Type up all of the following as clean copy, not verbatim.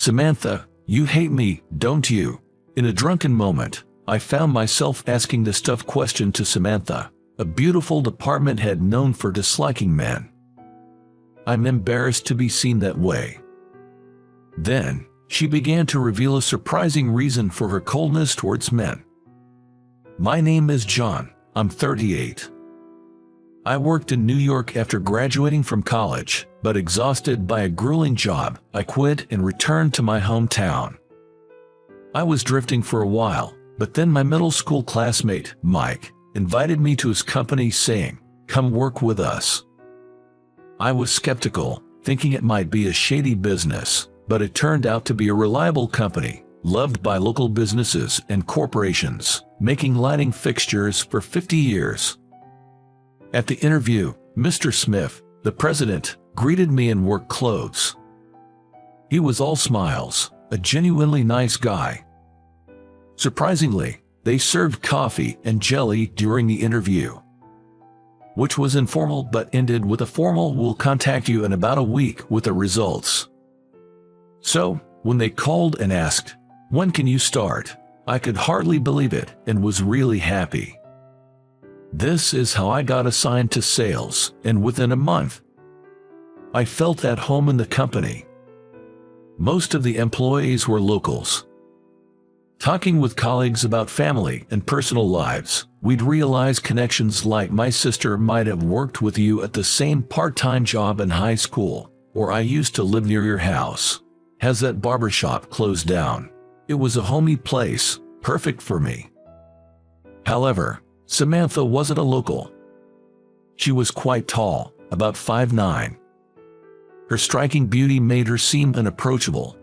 "Samantha, you hate me, don't you?" In a drunken moment, I found myself asking this tough question to Samantha, a beautiful department head known for disliking men. I'm embarrassed to be seen that way. Then, she began to reveal a surprising reason for her coldness towards men. "My name is John. I'm 38. I worked in New York after graduating from college, but exhausted by a grueling job, I quit and returned to my hometown. I was drifting for a while, but then my middle school classmate, Mike, invited me to his company saying, 'Come work with us.' I was skeptical, thinking it might be a shady business, but it turned out to be a reliable company, loved by local businesses and corporations, making lighting fixtures for 50 years. At the interview, Mr. Smith, the president, greeted me in work clothes. He was all smiles, a genuinely nice guy. Surprisingly, they served coffee and jelly during the interview, which was informal but ended with a formal "We'll contact you in about a week with the results." So, when they called and asked, "When can you start?" I could hardly believe it and was really happy. This is how I got assigned to sales, and within a month, I felt at home in the company. Most of the employees were locals. Talking with colleagues about family and personal lives, we'd realize connections like my sister might have worked with you at the same part-time job in high school, or I used to live near your house. Has that barbershop closed down? It was a homey place, perfect for me. However, Samantha wasn't a local. She was quite tall, about 5'9". Her striking beauty made her seem unapproachable.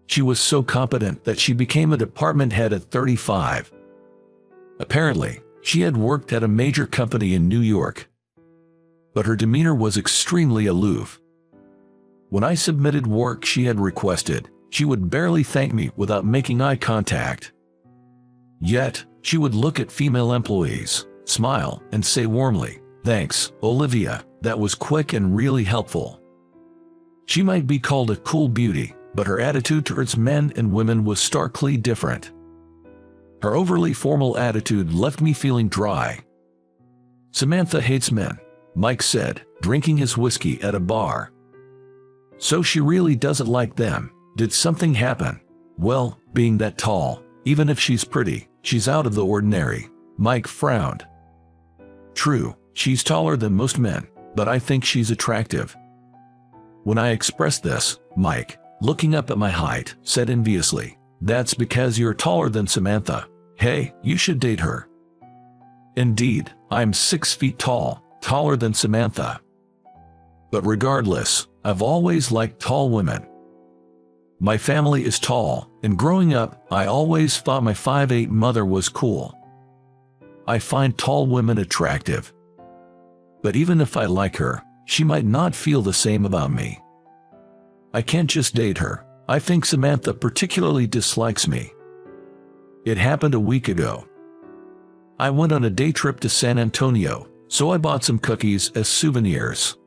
She was so competent that she became a department head at 35. Apparently, she had worked at a major company in New York. But her demeanor was extremely aloof. When I submitted work she had requested, she would barely thank me without making eye contact. Yet, she would look at female employees, smile, and say warmly, "Thanks, Olivia, that was quick and really helpful." She might be called a cool beauty, but her attitude towards men and women was starkly different. Her overly formal attitude left me feeling dry. "Samantha hates men," Mike said, drinking his whiskey at a bar. "So she really doesn't like them. Did something happen?" "Well, being that tall, even if she's pretty, she's out of the ordinary." Mike frowned. "True, she's taller than most men, but I think she's attractive." When I expressed this, Mike, looking up at my height, said enviously, "That's because you're taller than Samantha. Hey, you should date her." Indeed, I'm 6 feet tall, taller than Samantha. But regardless, I've always liked tall women. My family is tall, and growing up, I always thought my 5'8" mother was cool. I find tall women attractive. But even if I like her, she might not feel the same about me. I can't just date her. I think Samantha particularly dislikes me. It happened a week ago. I went on a day trip to San Antonio, so I bought some cookies as souvenirs.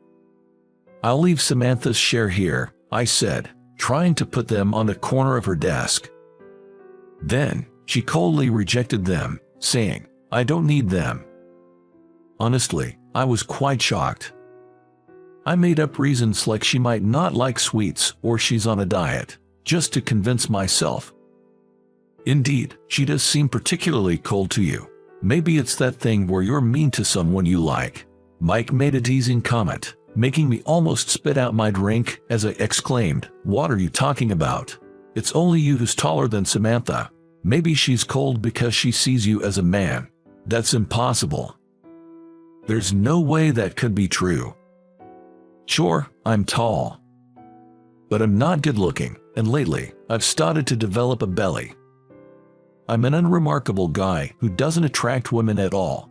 "I'll leave Samantha's share here," I said, trying to put them on the corner of her desk. Then, she coldly rejected them, saying, "I don't need them." Honestly, I was quite shocked. I made up reasons like she might not like sweets or she's on a diet, just to convince myself. "Indeed, she does seem particularly cold to you. Maybe it's that thing where you're mean to someone you like." Mike made a teasing comment, making me almost spit out my drink as I exclaimed, "What are you talking about? It's only you who's taller than Samantha. Maybe she's cold because she sees you as a man." "That's impossible. There's no way that could be true. Sure, I'm tall, but I'm not good-looking, and lately, I've started to develop a belly. I'm an unremarkable guy who doesn't attract women at all.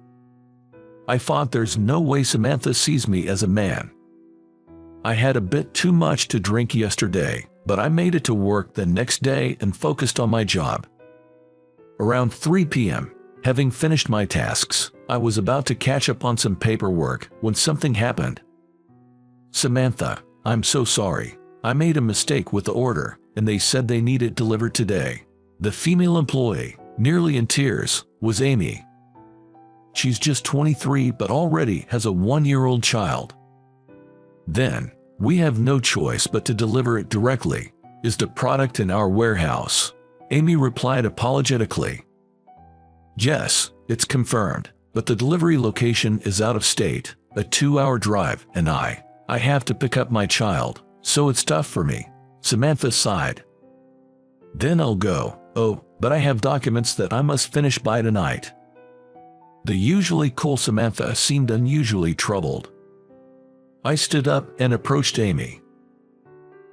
I thought there's no way Samantha sees me as a man. I had a bit too much to drink yesterday, but I made it to work the next day and focused on my job. Around 3 p.m., having finished my tasks, I was about to catch up on some paperwork when something happened. "Samantha, I'm so sorry. I made a mistake with the order, and they said they need it delivered today. The female employee, nearly in tears, was Amy. She's just 23 but already has a 1-year-old child. Then, we have no choice but to deliver it directly. Is the product in our warehouse? Amy replied apologetically. Yes, it's confirmed, but the delivery location is out of state, a 2-hour drive, and I have to pick up my child, so it's tough for me. Samantha sighed. Then I'll go. Oh, but I have documents that I must finish by tonight. The usually cool Samantha seemed unusually troubled. I stood up and approached Amy.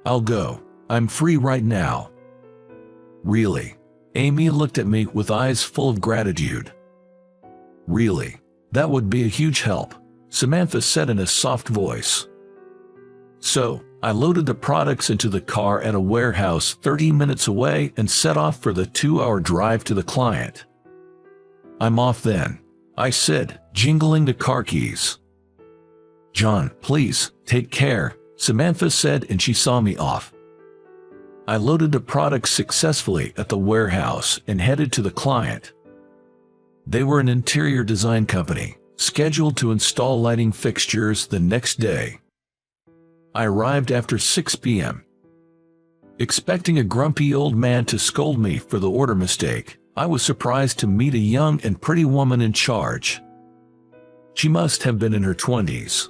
I'll go. I'm free right now. Really? Amy looked at me with eyes full of gratitude. Really? That would be a huge help, Samantha said in a soft voice. So, I loaded the products into the car at a warehouse 30 minutes away and set off for the 2-hour drive to the client. I'm off then, I said, jingling the car keys. John, please, take care, Samantha said, and she saw me off. I loaded the products successfully at the warehouse and headed to the client. They were an interior design company, scheduled to install lighting fixtures the next day. I arrived after 6 p.m. Expecting a grumpy old man to scold me for the order mistake, I was surprised to meet a young and pretty woman in charge. She must have been in her 20s.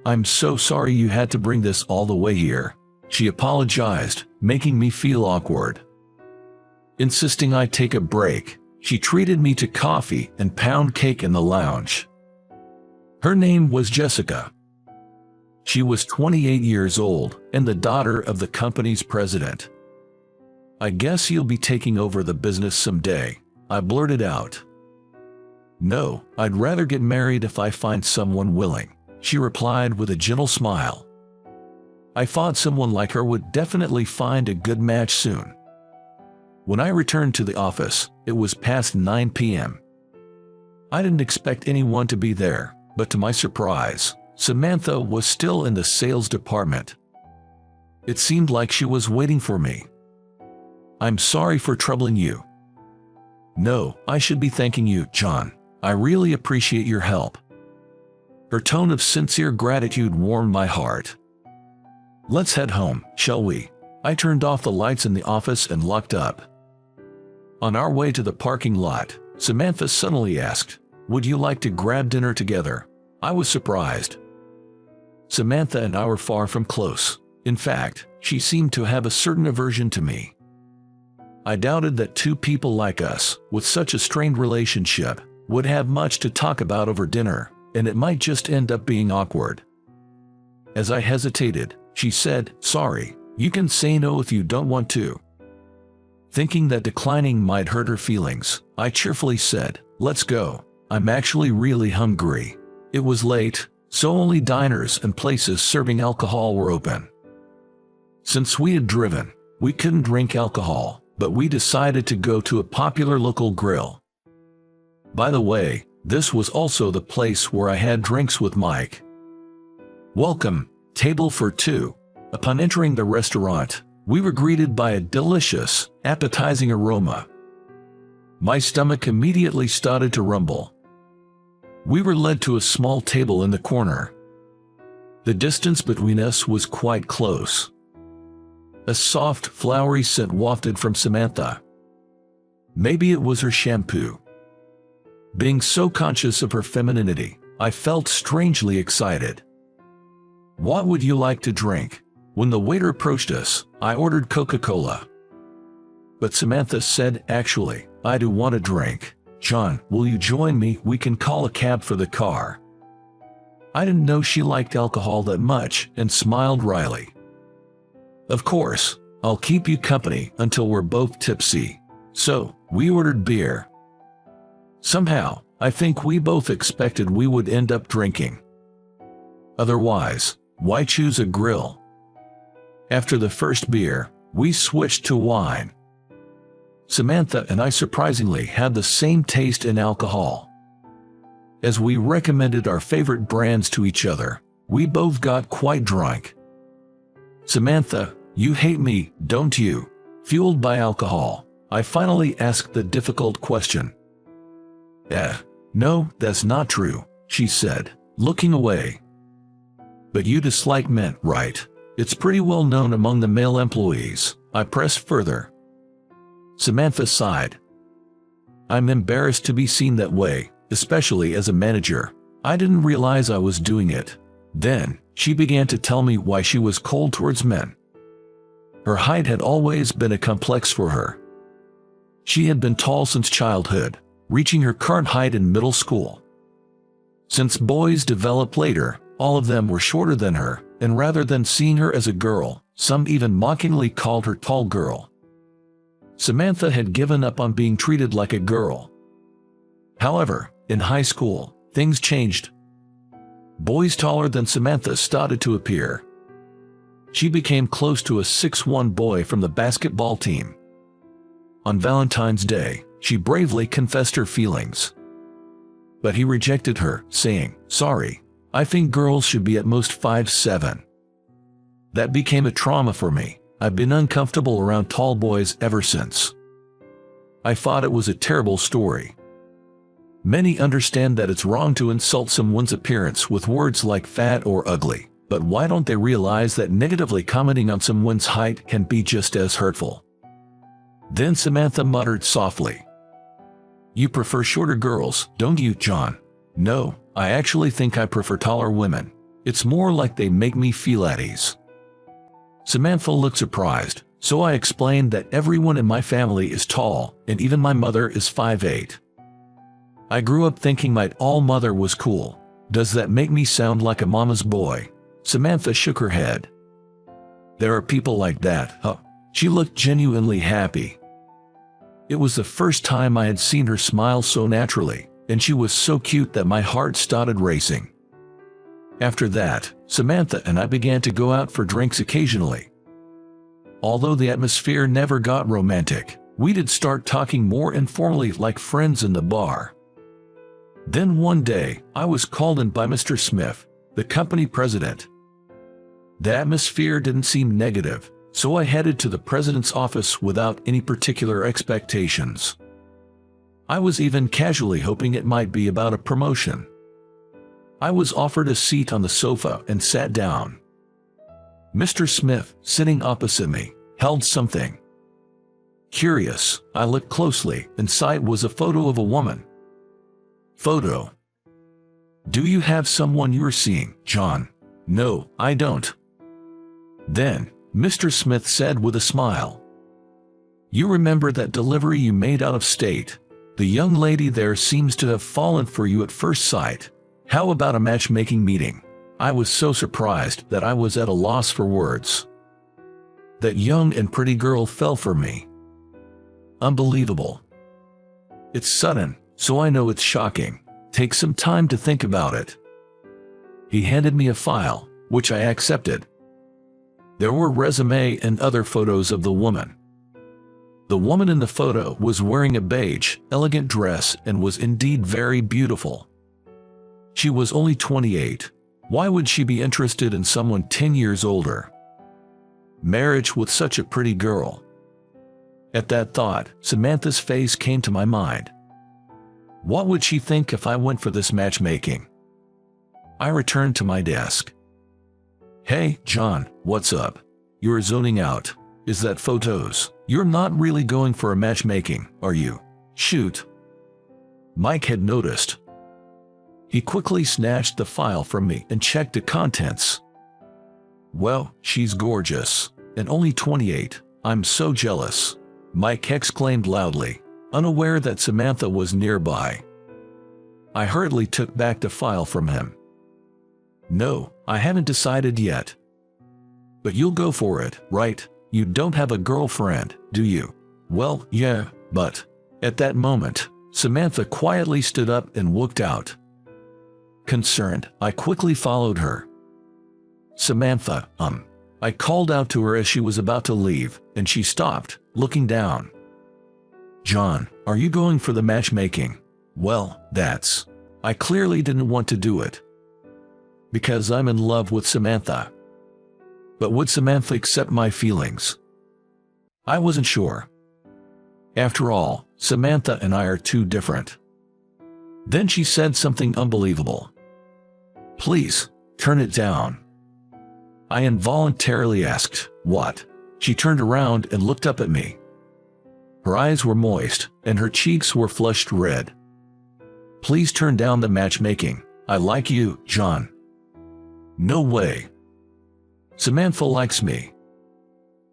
I'm so sorry you had to bring this all the way here, she apologized, making me feel awkward. Insisting I take a break, she treated me to coffee and pound cake in the lounge. Her name was Jessica. She was 28 years old and the daughter of the company's president. I guess you'll be taking over the business someday, I blurted out. No, I'd rather get married if I find someone willing, she replied with a gentle smile. I thought someone like her would definitely find a good match soon. When I returned to the office, it was past 9 p.m. I didn't expect anyone to be there, but to my surprise, Samantha was still in the sales department. It seemed like she was waiting for me. I'm sorry for troubling you. No, I should be thanking you, John. I really appreciate your help. Her tone of sincere gratitude warmed my heart. Let's head home, shall we? I turned off the lights in the office and locked up. On our way to the parking lot, Samantha suddenly asked, would you like to grab dinner together? I was surprised. Samantha and I were far from close. In fact, she seemed to have a certain aversion to me. I doubted that two people like us, with such a strained relationship, would have much to talk about over dinner, and it might just end up being awkward. As I hesitated, she said, sorry, you can say no if you don't want to. Thinking that declining might hurt her feelings, I cheerfully said, let's go. I'm actually really hungry. It was late, so only diners and places serving alcohol were open. Since we had driven, we couldn't drink alcohol, but we decided to go to a popular local grill. By the way, this was also the place where I had drinks with Mike. Welcome, table for two. Upon entering the restaurant, we were greeted by a delicious, appetizing aroma. My stomach immediately started to rumble. We were led to a small table in the corner. The distance between us was quite close. A soft, flowery scent wafted from Samantha. Maybe it was her shampoo. Being so conscious of her femininity, I felt strangely excited. What would you like to drink? When the waiter approached us, I ordered Coca-Cola. But Samantha said, actually, I do want a drink. John, will you join me? We can call a cab for the car. I didn't know she liked alcohol that much and smiled wryly. Of course, I'll keep you company until we're both tipsy. So, we ordered beer. Somehow, I think we both expected we would end up drinking. Otherwise, why choose a grill? After the first beer, we switched to wine. Samantha and I surprisingly had the same taste in alcohol. As we recommended our favorite brands to each other, we both got quite drunk. Samantha, you hate me, don't you? Fueled by alcohol, I finally asked the difficult question. No, that's not true, she said, looking away. But you dislike men, right? It's pretty well known among the male employees, I pressed further. Samantha sighed. I'm embarrassed to be seen that way, especially as a manager. I didn't realize I was doing it. Then, she began to tell me why she was cold towards men. Her height had always been a complex for her. She had been tall since childhood, reaching her current height in middle school. Since boys developed later, all of them were shorter than her, and rather than seeing her as a girl, some even mockingly called her tall girl. Samantha had given up on being treated like a girl. However, in high school, things changed. Boys taller than Samantha started to appear. She became close to a 6'1" boy from the basketball team. On Valentine's Day, she bravely confessed her feelings. But he rejected her, saying, "Sorry, I think girls should be at most 5'7". That became a trauma for me. I've been uncomfortable around tall boys ever since. I thought it was a terrible story. Many understand that it's wrong to insult someone's appearance with words like fat or ugly, but why don't they realize that negatively commenting on someone's height can be just as hurtful? Then Samantha muttered softly, "You prefer shorter girls, don't you, John?" "No, I actually think I prefer taller women. It's more like they make me feel at ease." Samantha looked surprised, so I explained that everyone in my family is tall, and even my mother is 5'8". I grew up thinking my tall mother was cool. Does that make me sound like a mama's boy? Samantha shook her head. There are people like that, huh? She looked genuinely happy. It was the first time I had seen her smile so naturally, and she was so cute that my heart started racing. After that, Samantha and I began to go out for drinks occasionally. Although the atmosphere never got romantic, we did start talking more informally like friends in the bar. Then one day, I was called in by Mr. Smith, the company president. The atmosphere didn't seem negative, so I headed to the president's office without any particular expectations. I was even casually hoping it might be about a promotion. I was offered a seat on the sofa and sat down. Mr. Smith, sitting opposite me, held something. Curious, I looked closely, and inside was a photo of a woman. Photo. Do you have someone you're seeing, John? No, I don't. Then, Mr. Smith said with a smile, "You remember that delivery you made out of state? The young lady there seems to have fallen for you at first sight. How about a matchmaking meeting?" I was so surprised that I was at a loss for words. That young and pretty girl fell for me. Unbelievable. It's sudden, so I know it's shocking. Take some time to think about it. He handed me a file, which I accepted. There were resume and other photos of the woman. The woman in the photo was wearing a beige, elegant dress and was indeed very beautiful. She was only 28. Why would she be interested in someone 10 years older? Marriage with such a pretty girl. At that thought, Samantha's face came to my mind. What would she think if I went for this matchmaking? I returned to my desk. Hey, John, what's up? You're zoning out. Is that photos? You're not really going for a matchmaking, are you? Shoot. Mike had noticed. He quickly snatched the file from me and checked the contents. Well, she's gorgeous, and only 28. I'm so jealous. Mike exclaimed loudly, unaware that Samantha was nearby. I hurriedly took back the file from him. No, I haven't decided yet. But you'll go for it, right? You don't have a girlfriend, do you? Well, yeah, but... At that moment, Samantha quietly stood up and walked out. Concerned, I quickly followed her. Samantha, I called out to her as she was about to leave, and she stopped, looking down. John, are you going for the matchmaking? Well, that's... I clearly didn't want to do it. Because I'm in love with Samantha. But would Samantha accept my feelings? I wasn't sure. After all, Samantha and I are too different. Then she said something unbelievable. "Please, turn it down." I involuntarily asked, "What?" She turned around and looked up at me. Her eyes were moist, and her cheeks were flushed red. "Please turn down the matchmaking. I like you, John." "No way. Samantha likes me."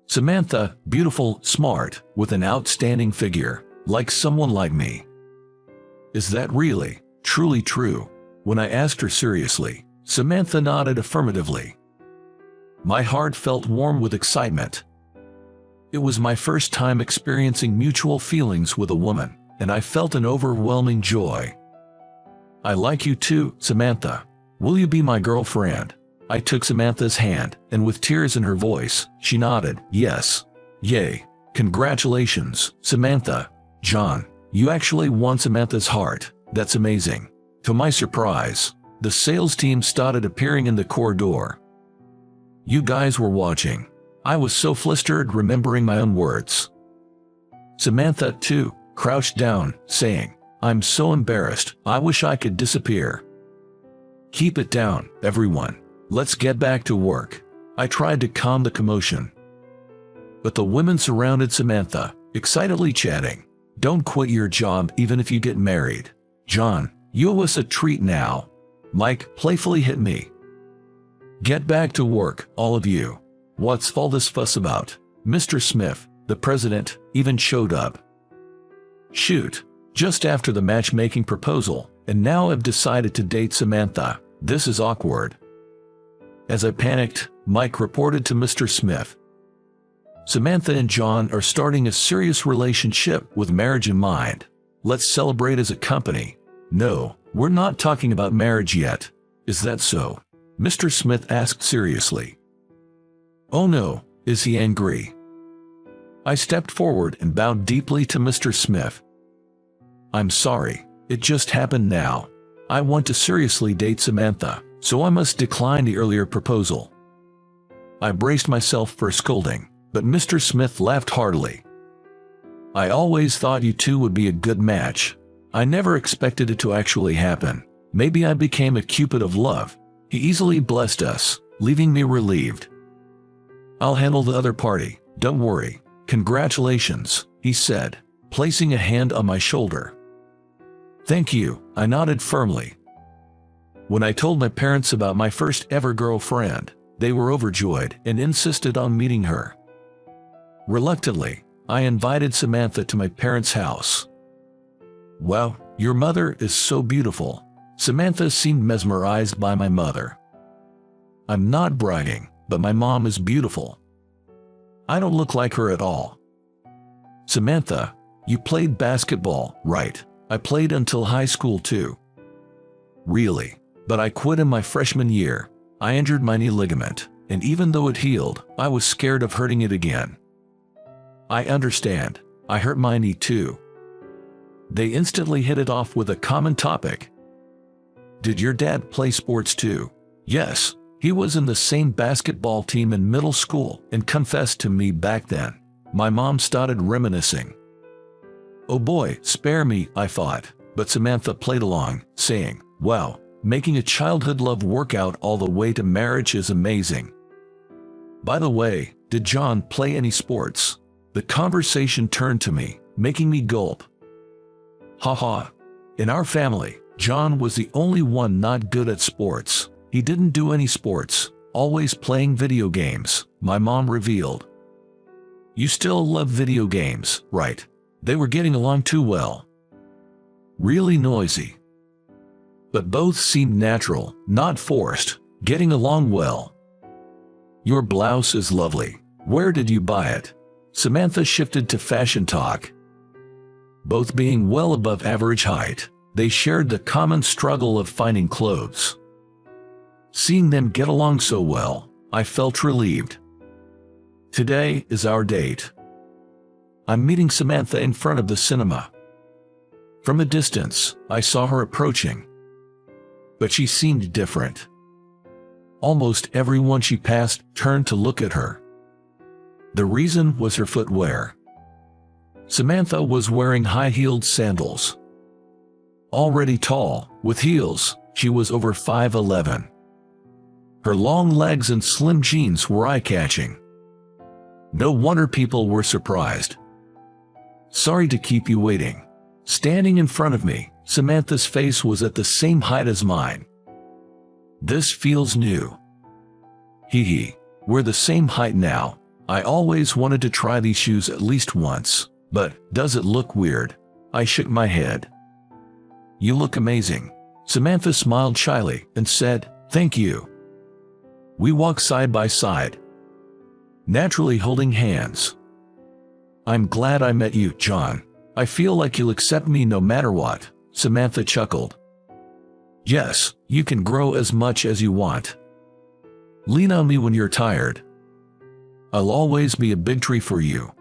Samantha, beautiful, smart, with an outstanding figure, likes someone like me. Is that really, truly true? When I asked her seriously, Samantha nodded affirmatively. My heart felt warm with excitement. It was my first time experiencing mutual feelings with a woman, and I felt an overwhelming joy. "I like you too, Samantha. Will you be my girlfriend?" I took Samantha's hand, and with tears in her voice, she nodded, "Yes." "Yay. Congratulations, Samantha." "John, you actually won Samantha's heart. That's amazing." To my surprise, the sales team started appearing in the corridor. You guys were watching. I was so flustered remembering my own words. Samantha, too, crouched down, saying, "I'm so embarrassed, I wish I could disappear." "Keep it down, everyone. Let's get back to work." I tried to calm the commotion. But the women surrounded Samantha, excitedly chatting. "Don't quit your job even if you get married. John, you owe us a treat now." Mike playfully hit me. "Get back to work, all of you. What's all this fuss about?" Mr. Smith, the president, even showed up. "Shoot, just after the matchmaking proposal, and now I've decided to date Samantha. This is awkward." As I panicked, Mike reported to Mr. Smith. "Samantha and John are starting a serious relationship with marriage in mind. Let's celebrate as a company." "No, we're not talking about marriage yet. Is that so?" Mr. Smith asked seriously. "Oh no, is he angry?" I stepped forward and bowed deeply to Mr. Smith. "I'm sorry, it just happened now. I want to seriously date Samantha, so I must decline the earlier proposal." I braced myself for a scolding, but Mr. Smith laughed heartily. "I always thought you two would be a good match. I never expected it to actually happen. Maybe I became a cupid of love." He easily blessed us, leaving me relieved. "I'll handle the other party, don't worry. Congratulations," he said, placing a hand on my shoulder. "Thank you," I nodded firmly. When I told my parents about my first ever girlfriend, they were overjoyed and insisted on meeting her. Reluctantly, I invited Samantha to my parents' house. "Wow, your mother is so beautiful." Samantha seemed mesmerized by my mother. "I'm not bragging, but my mom is beautiful. I don't look like her at all." "Samantha, you played basketball, right?" "I played until high school too." "Really? But I quit in my freshman year. I injured my knee ligament, and even though it healed, I was scared of hurting it again." "I understand. I hurt my knee too." They instantly hit it off with a common topic. "Did your dad play sports too?" "Yes, he was in the same basketball team in middle school and confessed to me back then." My mom started reminiscing. "Oh boy, spare me," I thought, but Samantha played along, saying, "Wow, making a childhood love work out all the way to marriage is amazing. By the way, did John play any sports?" The conversation turned to me, making me gulp. Haha. In our family, John was the only one not good at sports. He didn't do any sports, always playing video games, my mom revealed. "You still love video games, right?" They were getting along too well. Really noisy. But both seemed natural, not forced, getting along well. "Your blouse is lovely. Where did you buy it?" Samantha shifted to fashion talk. Both being well above average height, they shared the common struggle of finding clothes. Seeing them get along so well, I felt relieved. Today is our date. I'm meeting Samantha in front of the cinema. From a distance, I saw her approaching. But she seemed different. Almost everyone she passed turned to look at her. The reason was her footwear. Samantha was wearing high-heeled sandals. Already tall, with heels, she was over 5'11". Her long legs and slim jeans were eye-catching. No wonder people were surprised. "Sorry to keep you waiting." Standing in front of me, Samantha's face was at the same height as mine. "This feels new." Hee, we're the same height now. I always wanted to try these shoes at least once, but does it look weird? I shook my head. "You look amazing." Samantha smiled shyly and said, "Thank you." We walked side by side, naturally holding hands. "I'm glad I met you, John. I feel like you'll accept me no matter what," Samantha chuckled. "Yes, you can grow as much as you want. Lean on me when you're tired. I'll always be a big tree for you."